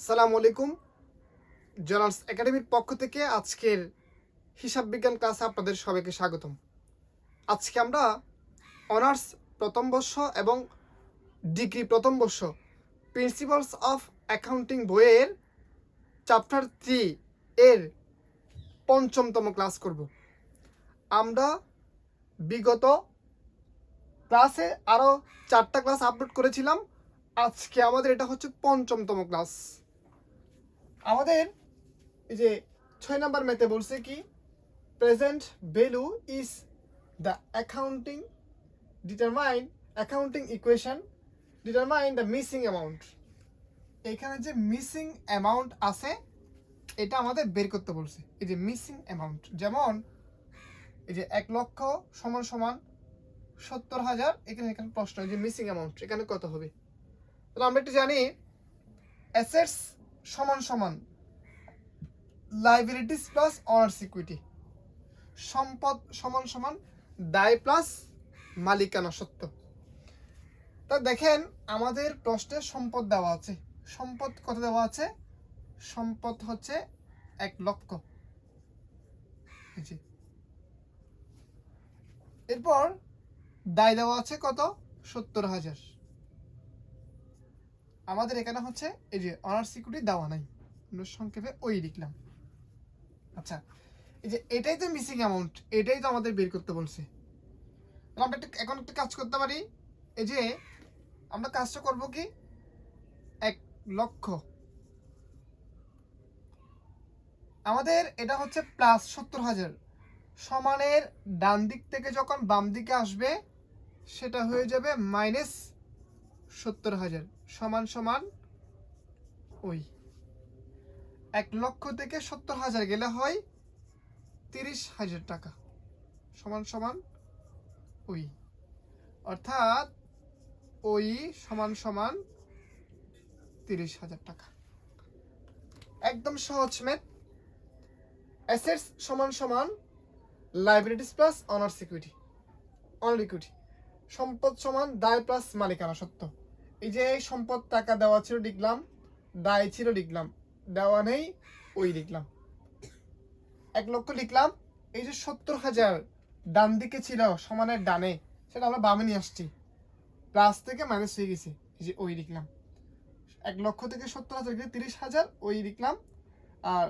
আসসালামু আলাইকুম। জোনালস একাডেমির পক্ষ থেকে আজকের হিসাব বিজ্ঞান ক্লাসে আপনাদের সবাইকে স্বাগতম। আজকে আমরা অনার্স প্রথম বর্ষ এবং ডিগ্রি প্রথম বর্ষ প্রিন্সিপালস অফ অ্যাকাউন্টিং বইয়ের চ্যাপ্টার 3 এর পঞ্চমতম ক্লাস করব। আমরা বিগত ক্লাসে আরও 4টা ক্লাস আপলোড করেছিলাম। আজকে আমাদের এটা হচ্ছে পঞ্চমতম ক্লাস। আমাদের এই যে 6 নাম্বার ম্যাথে বলছে কি present value is the accounting equation determine the missing amount. এখানে যে মিসিং অ্যামাউন্ট আছে এটা আমাদের বের করতে বলছে। এই যে মিসিং অ্যামাউন্ট, যেমন এই যে 1 লক্ষ সমান সমান 70,000, এখানে প্রশ্ন যে মিসিং অ্যামাউন্ট এখানে কত হবে। তাহলে আমরা একটু জানি অ্যাসেটস সমান সমান লাইবিলিটিস প্লাস অনার্স ইকুইটি, সম্পদ সমান সমান দায় প্লাস মালিকানা সত্ত্ব। তা দেখেন আমাদের প্রশ্নে সম্পদ দেওয়া আছে। সম্পদ কত দেওয়া আছে? সম্পদ হচ্ছে 1 লক্ষ। এরপর দায় দেওয়া আছে কত? 70,000। আমাদের এখানে হচ্ছে এই যে অনার্স ইকুইটি দেওয়া নাই, আমরা সংক্ষেপে ওই লিখলাম। আচ্ছা, এই যে এটাই তো মিসিং অ্যামাউন্ট, এটাই তো আমাদের বের করতে বলছে। আমরা এখন একটা কাজ করতে পারি। এই যে আমরা কাজটা করব কি, 1 লক্ষ আমাদের এটা হচ্ছে প্লাস 70,000, সমানের ডান দিক থেকে যখন বাম দিকে আসবে সেটা হয়ে যাবে মাইনাস 70,000 সমান সমান ওই 1 লক্ষ থেকে 70,000 গেলে হয় 30,000 টাকা সমান সমান ওই, অর্থাৎ ওই সমান সমান 30,000 টাকা। একদম সহজ ম্যাথ। অ্যাসেটস সমান সমান লাইবিলিটিস প্লাস অনার্স ইকুইটি, সম্পদ সমান দায় প্লাস মালিকানা সত্ত্ব। এই যে সম্পদ টাকা দেওয়া ছিল লিখলাম, দায় ছিল লিখলাম, দেওয়া নেই ওই লিখলাম। 1 লক্ষ লিখলাম। এই যে 70,000 ডান দিকে ছিল সমানের ডানে, সেটা আমরা বামে নিয়ে আসছি, প্লাস থেকে মাইনাস হয়ে গেছে, এই যে ওই লিখলাম। 1 লক্ষ থেকে 70,000 গেলে 30,000 ওই লিখলাম। আর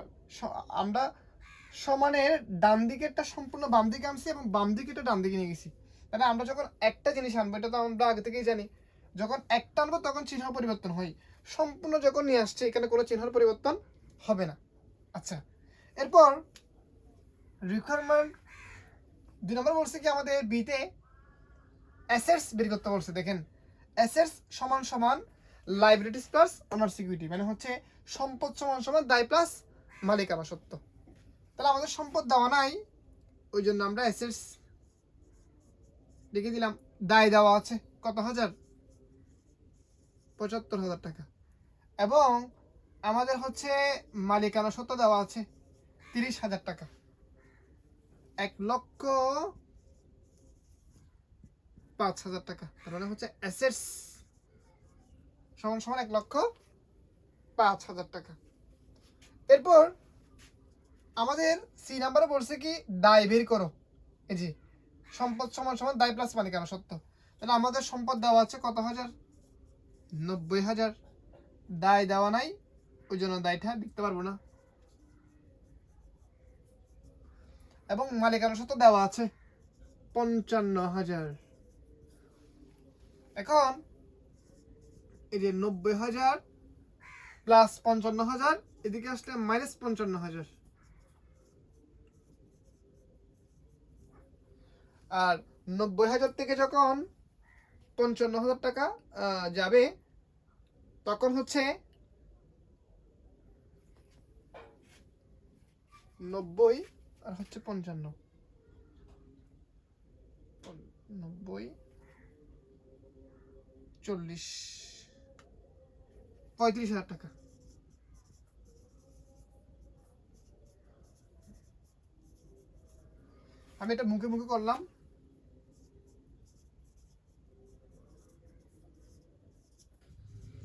আমরা সমানের ডান দিকেরটা সম্পূর্ণ বাম দিকে আনছি এবং বাম দিকেটা ডান দিকে নিয়ে গেছি। তাহলে আমরা যখন একটা জিনিস আনবো, এটা তো আমরা আগে থেকেই জানি, যখন একটা আনবো তখন চিহ্ন পরিবর্তন হয়। সম্পূর্ণ যখন নিয়ে আসছে এখানে কোনো চিহ্ন পরিবর্তন হবে না। আচ্ছা, এরপর রিকোয়ারমেন্ট 2 নম্বর বলছে কি আমাদের বিতে অ্যাসেটস বের করতে বলছে। দেখেন অ্যাসেটস সমান সমান লাইবিলিটিস প্লাস অনার্স ইকুইটি, মানে হচ্ছে সম্পদ সমান সমান দায় প্লাস মালিকানা সত্ত্ব। তাহলে আমাদের সম্পদ দেওয়া নাই, ওই জন্য আমরা অ্যাসেটস লিখে দিলাম। দায় দেওয়া আছে কত হাজার? 75,000 টাকা। এবং আমাদের হচ্ছে মালিকানা সত্ত্ব দেওয়া আছে 30,000 টাকা। 1,05,000 টাকা। তার মানে হচ্ছে অ্যাসেটস সমান সমান 1,05,000 টাকা। এরপর আমাদের সি নাম্বারে বলছে কি দায় বের করো। এই যে সম্পদ সমান সমান দায় প্লাস মালিকানা সত্ত্ব। তাহলে আমাদের সম্পদ দেওয়া আছে কত হাজার? 90,000। দায় দেওয়া নাই, ওই জন্য দায়টা লিখতে পারবো না। এবং মালিকানা সত্ত্ব দেওয়া আছে 55,000। এখন এই যে 90,000 প্লাস 55,000, এদিকে আসলে মাইনাস 55,000। আর 90,000 থেকে যখন 55,000 টাকা যাবে তখন হচ্ছে 90 আর হচ্ছে 55, 90 40 35,000 টাকা। আমি এটা মুখে মুখে করলাম।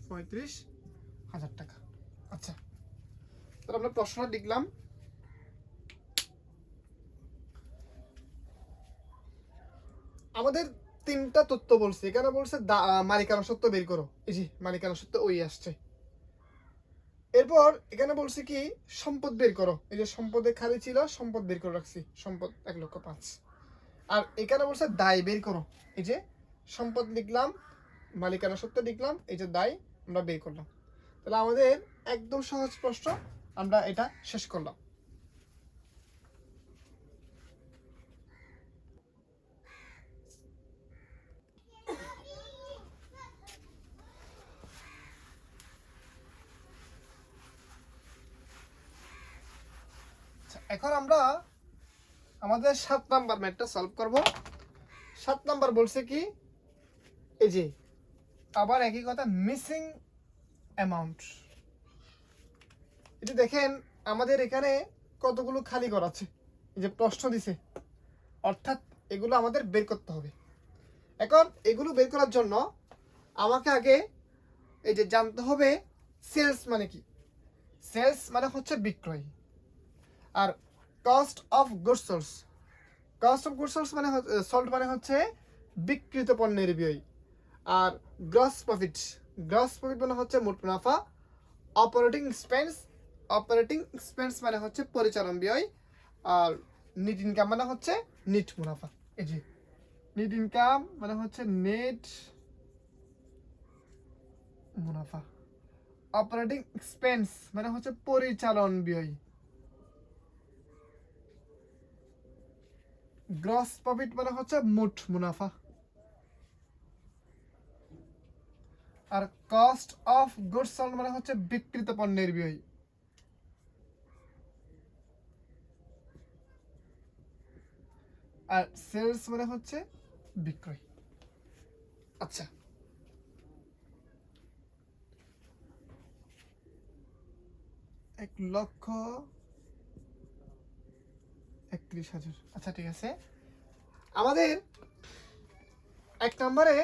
35,000 টাকা। আচ্ছা, তাহলে আমরা প্রশ্নটা লিখলাম। আমাদের তিনটা তথ্য বলছে, এখানে বলছে মালিকানা সত্ত্ব বের করো, এই যে মালিকানা সত্ত্ব ওই আসছে। এরপর এখানে বলছে কি সম্পদ বের করো, এই যে সম্পদে খালি ছিল, সম্পদ বের করে রাখছি, সম্পদ 1,05,000। আর এখানে বলছে দায় বের করো, এই যে সম্পদ লিখলাম, মালিকানা সত্ত্ব লিখলাম, এই যে দায় আমরা বের করলাম। তাহলে আমাদের একদম সহজ প্রশ্ন, আমরা এটা শেষ করলাম। এখন আমরা আমাদের 7 নাম্বার ম্যাথটা সলভ করব। 7 নাম্বার বলছে কি, এই যে আবার একই কথা, মিসিং অ্যামাউন্ট। এটা দেখেন আমাদের এখানে কতগুলো খালি ঘর আছে, এই যে প্রশ্ন দিছে, অর্থাৎ এগুলো আমাদের বের করতে হবে। এখন এগুলো বের করার জন্য আমাকে আগে এই যে জানতে হবে সেলস মানে কি। সেলস মানে হচ্ছে বিক্রয়, আর cost of goods sold, cost of goods sold মানে সোল্ড মানে হচ্ছে বিক্রিত পণ্যের ব্যয়। আর গ্রস প্রফিট, গ্রস প্রফিট মানে হচ্ছে মোট মুনাফা। অপারেটিং এক্সপেন্স, অপারেটিং এক্সপেন্স মানে হচ্ছে পরিচালন ব্যয়। আর নেট ইনকাম মানে হচ্ছে নেট মুনাফা। এই যে নেট ইনকাম মানে হচ্ছে নেট মুনাফা। অপারেটিং এক্সপেন্স মানে হচ্ছে পরিচালন ব্যয়। গ্রস প্রফিট মানে হচ্ছে মোট মুনাফা। আর কস্ট অফ গুডস সোল্ড মানে হচ্ছে বিক্রিত পণ্যের ব্যয়। আর সেলস মানে হচ্ছে বিক্রয়। আচ্ছা, 1,31,000। আচ্ছা ঠিক আছে, আমাদের 1 নম্বরে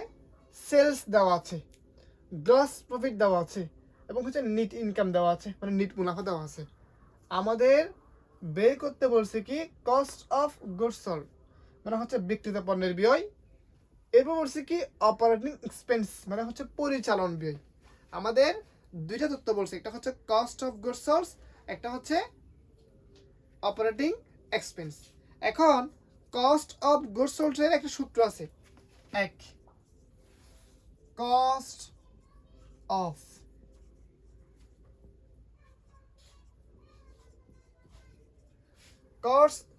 সেলস দেওয়া আছে, গ্রস প্রফিট দেওয়া আছে, এবং হচ্ছে নেট ইনকাম দেওয়া আছে, মানে নেট মুনাফা দেওয়া আছে। আমাদের বের করতে বলছে কি কস্ট অফ গুডস সোল্ড মানে হচ্ছে বিক্রিত পণ্যের ব্যয়। এরপর বলছে কি অপারেটিং এক্সপেন্স মানে হচ্ছে পরিচালন ব্যয়। আমাদের দুইটা তথ্য বলছে, একটা হচ্ছে কস্ট অফ গুডস সোল্ড, একটা হচ্ছে অপারেটিং এক্সপেন্স। এখন কস্ট অফ গুডস সোল্ড এর একটা সূত্র আছে, এক cost of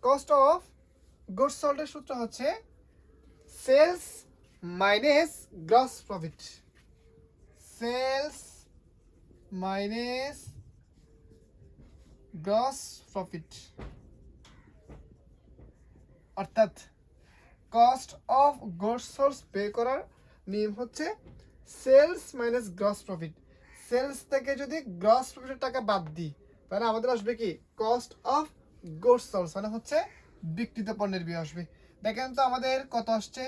cost of goods sold এর সূত্র হচ্ছে sales minus gross profit, sales minus gross profit. অর্থাৎ কস্ট অফ গুডস সোল্ড বের করার নিয়ম হচ্ছে sales minus gross profit. Sales থেকে যদি গ্রস প্রফিটের টাকা বাদ দিই, তাহলে আমাদের আসবে কি কস্ট অফ গুডস সোল্ড মানে হচ্ছে বিক্রিত পণ্যের ব্যয় আসবে। দেখেন তো আমাদের কত আসছে,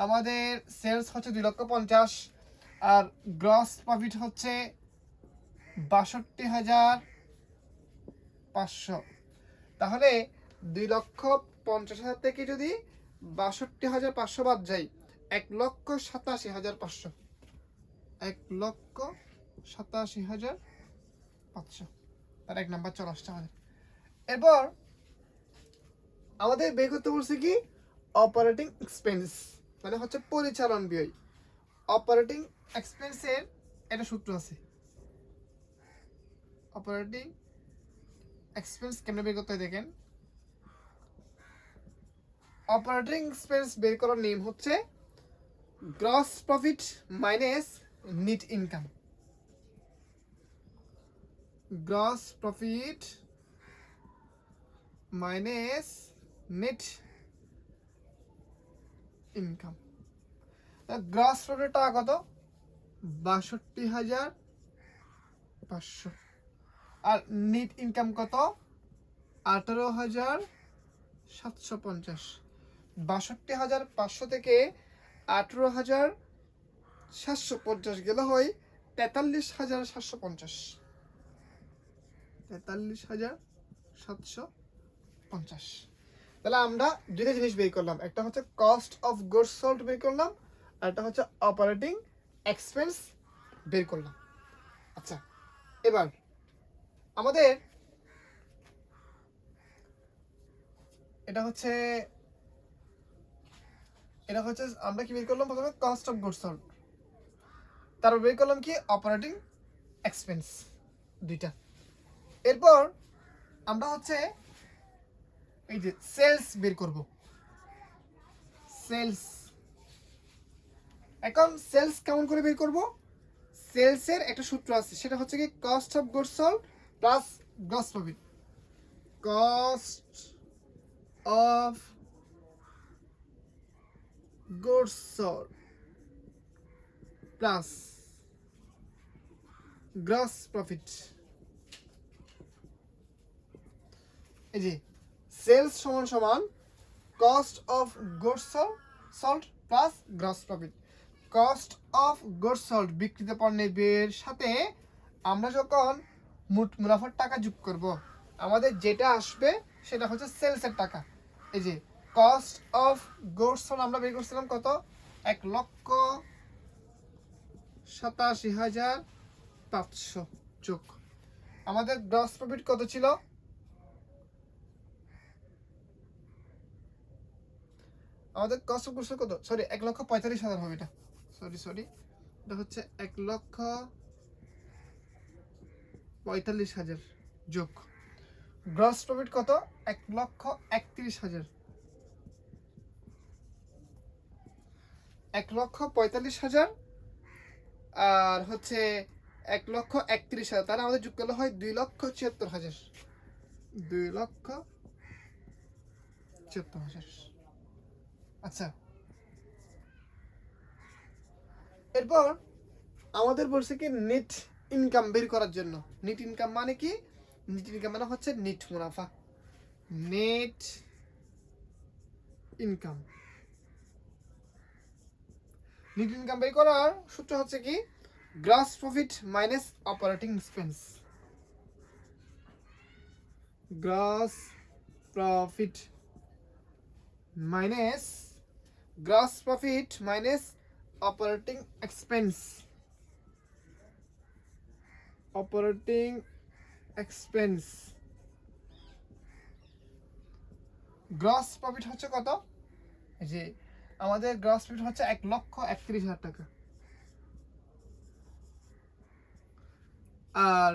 আমাদের সেলস হচ্ছে 2,50,000 আর গ্রস প্রফিট হচ্ছে 62,500। তাহলে 2,50,000 থেকে যদি 62,500 বাদ যায়, 1,87,500, 1,87,500, তার 1 নাম্বার চলে আসছে আমাদের। এরপর আমাদের বের করতে বলছে কি অপারেটিং এক্সপেন্স মানে হচ্ছে পরিচালন ব্যয়। অপারেটিং এক্সপেন্সের একটা সূত্র আছে, অপারেটিং এক্সপেন্স কেমনে বের করতে হয় দেখেন। অপারেটিং এক্সপেন্স বের করার নিয়ম হচ্ছে gross profit minus net income, gross profit minus net income. Gross profit টাকা কত, 62,500। আর নেট ইনকাম কত, 18,750। 62,500 থেকে 18,750 গেলে হয় 43,750, 43,750। তাহলে আমরা দুইটা জিনিস বের করলাম, একটা হচ্ছে কস্ট অফ গুডস সোল্ড বের করলাম, আর একটা হচ্ছে অপারেটিং এক্সপেন্স বের করলাম। আচ্ছা, এবার আমাদের এটা হচ্ছে আমরা কি বের করলাম, প্রথমে কস্ট অফ গুডস সোল্ড, তারপর বের করলাম কি অপারেটিং এক্সপেন্স, দুইটা। এরপর আমরা হচ্ছে এই যে সেলস বের করব, সেলস। এখন সেলস কেমন করে বের করব? সেলসের একটা সূত্র আছে, সেটা হচ্ছে কি cost of goods sold plus gross profit. Cost of goods sold plus gross profit. এই যে সেলস সমান সমান cost of goods sold plus gross profit. Cost of goods sold বিক্রিত পণ্যের ব্যয়ের সাথে আমরা যখন মুনাফার টাকা যোগ করব, আমাদের যেটা আসবে সেটা হচ্ছে সেলসের টাকা। এই যে কস্ট অফ গুডস সোল্ড আমরা বের করছিলাম কত, 1,87,500 যোগ আমাদের গ্রস প্রফিট কত ছিল, আমাদের কস্ট অফ গুডস কত, সরি 1,45,000 হবে এটা, সরি এটা হচ্ছে 1,45,000 যোগ গ্রস প্রফিট কত, 1,31,000, 1,45,000 আর হচ্ছে 1,31,000, তাহলে আমাদের যোগ করলে হয় 2,74,000, 2,74,000। আচ্ছা, এরপর আমাদের বলছে কি নেট ইনকাম বের করার জন্য। নেট ইনকাম মানে কি? নেট ইনকাম মানে হচ্ছে নেট মুনাফা, নেট ইনকাম। নেট ইনকাম বের করার সূত্র হচ্ছে কি gross profit minus operating expense. Gross profit minus operating expense, operating expense. Gross profit হচ্ছে কত, যে আমাদের গ্রস প্রফিট হচ্ছে 1,31,000 টাকা, আর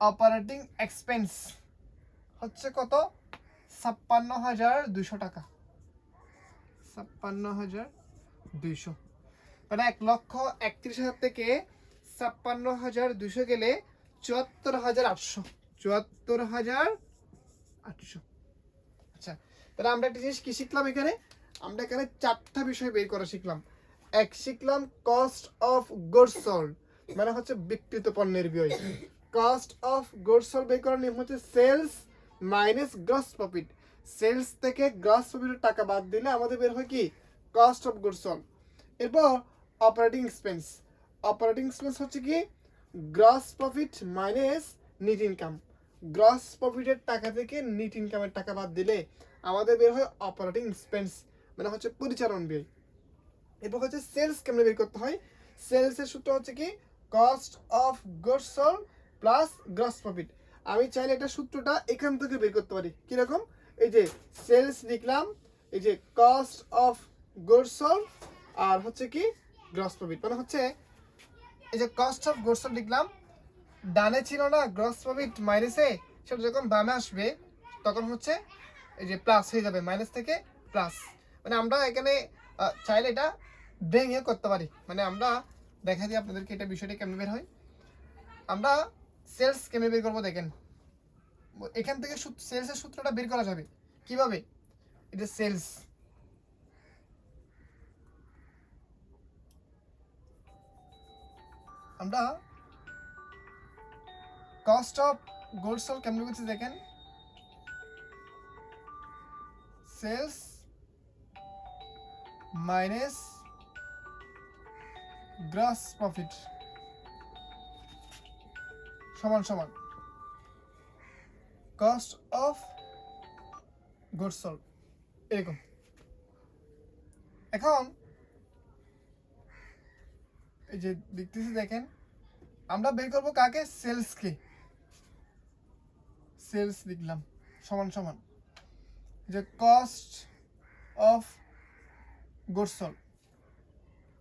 অপারেটিং এক্সপেন্স হচ্ছে কত, 56,200 টাকা, 56,200। মানে 1,31,000 থেকে 56,200 গেলে 74,800, 74,800। আচ্ছা, তাহলে আমরা একটা জিনিস কি শিখলাম এখানে, আমরা এখানে চারটা বিষয় বের করা শিখলাম। এক, শিখলাম কস্ট অফ গুডস সোল্ড মানে হচ্ছে বিক্রিত পণ্যের ব্যয়। কস্ট অফ গুডস সোল্ড বের করার নিয়ম হচ্ছে sales minus gross profit. Sales থেকে গ্রস প্রফিটের টাকা বাদ দিলে আমাদের বের হয় কি কস্ট অফ গুডস সোল্ড। এরপর অপারেটিং এক্সপেন্স, অপারেটিং এক্সপেন্স হচ্ছে কি gross profit minus net income. Gross প্রফিটের টাকা থেকে নেট ইনকামের টাকা বাদ দিলে আমাদের বের হয় অপারেটিং এক্সপেন্স মানে হচ্ছে পরিচালন ব্যয়। এরপর হচ্ছে সেলস কেমনে বের করতে হয়, সেলসের সূত্র হচ্ছে কি cost of goods sold plus gross profit. আমি চাইলে এটা সূত্রটা এখান থেকে বের করতে পারি, কিরকম, এই যে সেলস লিখলাম, এই যে কস্ট অফ গুডস সোল্ড আর হচ্ছে কি গ্রস প্রফিট, মানে হচ্ছে এই যে কস্ট অফ গুডস সোল্ড লিখলাম, ডানে ছিল না গ্রস প্রফিট মাইনাসে, সেটা যখন বামে আসবে তখন হচ্ছে এই যে প্লাস হয়ে যাবে, মাইনাস থেকে প্লাস। মানে আমরা এখানে চাইলে এটা ভেঙে করতে পারি, মানে আমরা দেখা দিই আপনাদেরকে এটা বিষয়টা কেমনে বের হয়। আমরা সেলস কেমনে বের করবো দেখেন, এখান থেকে সেলসের সূত্রটা বের করা যাবে কিভাবে, এটা সেলস, আমরা কস্ট অফ গুডস সোল্ড কেমনে করছি দেখেন, সেলস মাইনাস গ্রস প্রফিট। সমান সমান কস্ট অফ গুডস সোল্ড, এরকম। এখন এই যে দেখতেছি, দেখেন আমরা বের করবো কাকে, সেলসকে। সেলস লিখলাম সমান সমান যে কস্ট অফ গুডস সোল্ড,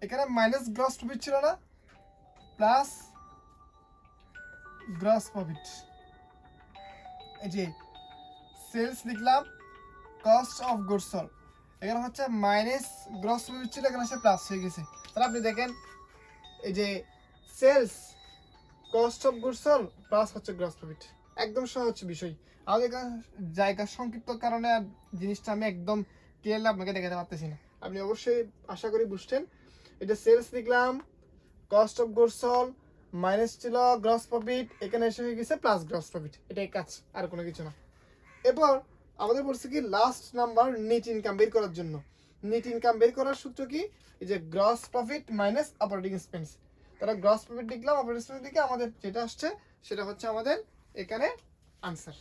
এখানে মাইনাস গ্রস প্রফিট ছিল না, প্লাস গ্রস প্রফিট। এই যে সেলস লিখলাম কস্ট অফ গুডস সোল্ড, এখানে হচ্ছে মাইনাস গ্রস প্রফিট ছিল, এখানে হচ্ছে প্লাস হয়ে গেছে। তাহলে আপনি দেখেন এই যে sales cost of goods sold plus হচ্ছে গ্রস প্রফিট, একদম সহজ বিষয়। আমাদের জায়গা সংক্ষিপ্ত কারণে জিনিসটা আমি একদম ক্লিয়ারলি আপনাকে দেখাতে পারতেছি না। আপনি অবশ্যই আশা করি বুঝছেন। এটা সেলস লিখলাম cost of goods sold minus ছিল গ্রস প্রফিট, এখানে এসে হয়ে গেছে প্লাস গ্রস প্রফিট, এটাই কাজ, আর কোনো কিছু না। এরপর আমাদের বলছে কি লাস্ট নাম্বার নেট ইনকাম বের করার জন্য। নেট ইনকাম বের করার সূত্র কি, এই যে gross profit minus operating expense. তাহলে গ্রস প্রফিট লিখলাম, অপারেটিং এক্সপেন্স দিকে আমাদের যেটা আসছে সেটা হচ্ছে আমাদের এখানে আনসার।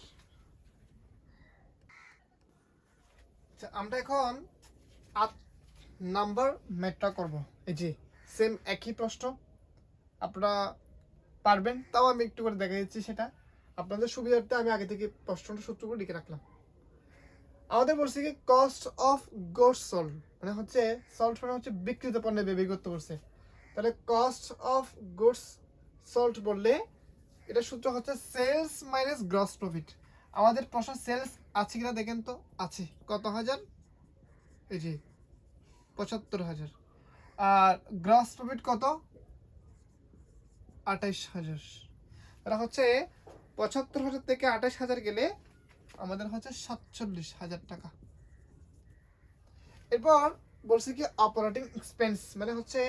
আচ্ছা, আমরা এখন 8 নাম্বার ম্যাথটা করব। এই যে সেম একই প্রশ্ন, আপনারা পারবেন, তাও আমি একটু করে দেখা দিচ্ছি। সেটা আপনাদের সুবিধার্থে আমি আগে থেকে প্রশ্নটা সূত্র করে লিখে রাখলাম। আমাদের বলছে কি কস্ট অফ গুডস সোল্ড, মানে হচ্ছে সোল্ড মানে হচ্ছে বিক্রিত পণ্য ব্যয় করতে বলছে। তাহলে কস্ট অফ গুডস সোল্ড বললে এটা সূত্র হচ্ছে সেলস মাইনাস গ্রস প্রফিট। আমাদের প্রশ্ন সেলস আছে কিনা দেখেন তো, আছে। কত হাজার, এই যে ৭৫,০০০। আর গ্রস প্রফিট কত, ২৮,০০০। তারা হচ্ছে ৭৫,০০০ থেকে ২৮,০০০ গেলে আমাদের হচ্ছে ৪৭,০০০ টাকা। এরপর বলছি কি অপারেটিং এক্সপেন্স মানে হচ্ছে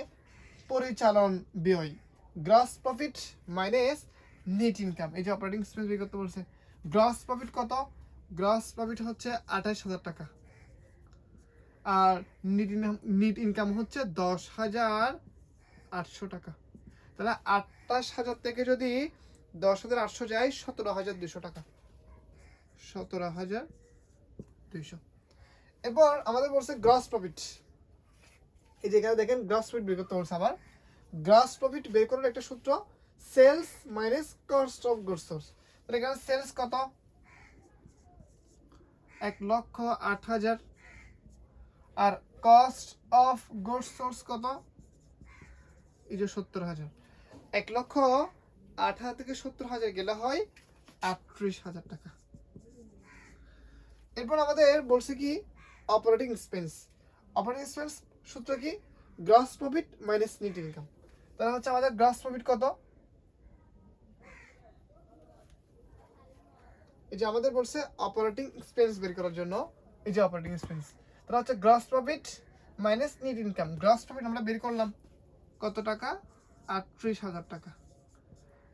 পরিচালন ব্যয়, gross profit minus net income. এই যে অপারেটিং এক্সপেন্স বের করতে বলছে, গ্রস প্রফিট কত, গ্রস প্রফিট হচ্ছে ২৮,০০০ টাকা, আর নেট ইনকাম হচ্ছে ১০,৮০০ টাকা। তাহলে ২৮,০০০ থেকে যদি ১০,৮০০ যায় ১৭,২০০ টাকা, ১৭,২০০। এরপর আমাদের বলছে গ্রস প্রফিট। এই যে এখানে দেখেন গ্রস প্রফিট বের করতে বলছে। আবার গ্রস প্রফিট বের করার একটা সূত্র sales minus cost of goods sold. তাহলে এখানে সেলস কত, ১,০৮,০০০, আর কস্ট অফ গুডস সোল্ড কত, এই যে ৭০,০০০। ১,০৮,০০০ থেকে ৭০,০০০ গেলে হয় ৩৮,০০০ টাকা। এরপর আমাদের বলছে কি অপারেটিং এক্সপেন্স। অপারেটিং এক্সপেন্স সূত্র কি, gross profit minus net income. তাহলে হচ্ছে আমাদের গ্রস প্রফিট কত, এই যে আমাদের বলছে অপারেটিং এক্সপেন্স বের করার জন্য, এই যে অপারেটিং এক্সপেন্স। তাহলে হচ্ছে gross profit minus net income. Gross profit আমরা বের করলাম কত টাকা, ৩৮,০০০ টাকা।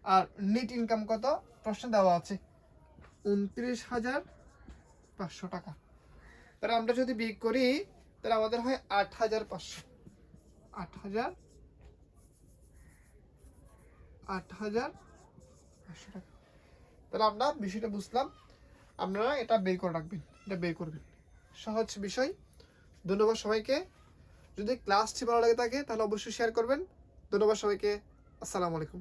আর নেট ইনকাম কত প্রশ্ন দেওয়া আছে, ২৯,৫০০ টাকা। তাহলে আমরা যদি বিয়োগ করি তাহলে আমাদের হয় ৮,৫০০, ৮,৫০০ টাকা। তাহলে আমরা বিষয়টা বুঝলাম, আপনারা এটা বের করে রাখবেন, এটা বের করবেন, সহজ বিষয়। ধন্যবাদ সবাইকে। যদি ক্লাসটি ভালো লাগে থাকে তাহলে অবশ্যই শেয়ার করবেন। ধন্যবাদ সবাইকে, আসসালামু আলাইকুম।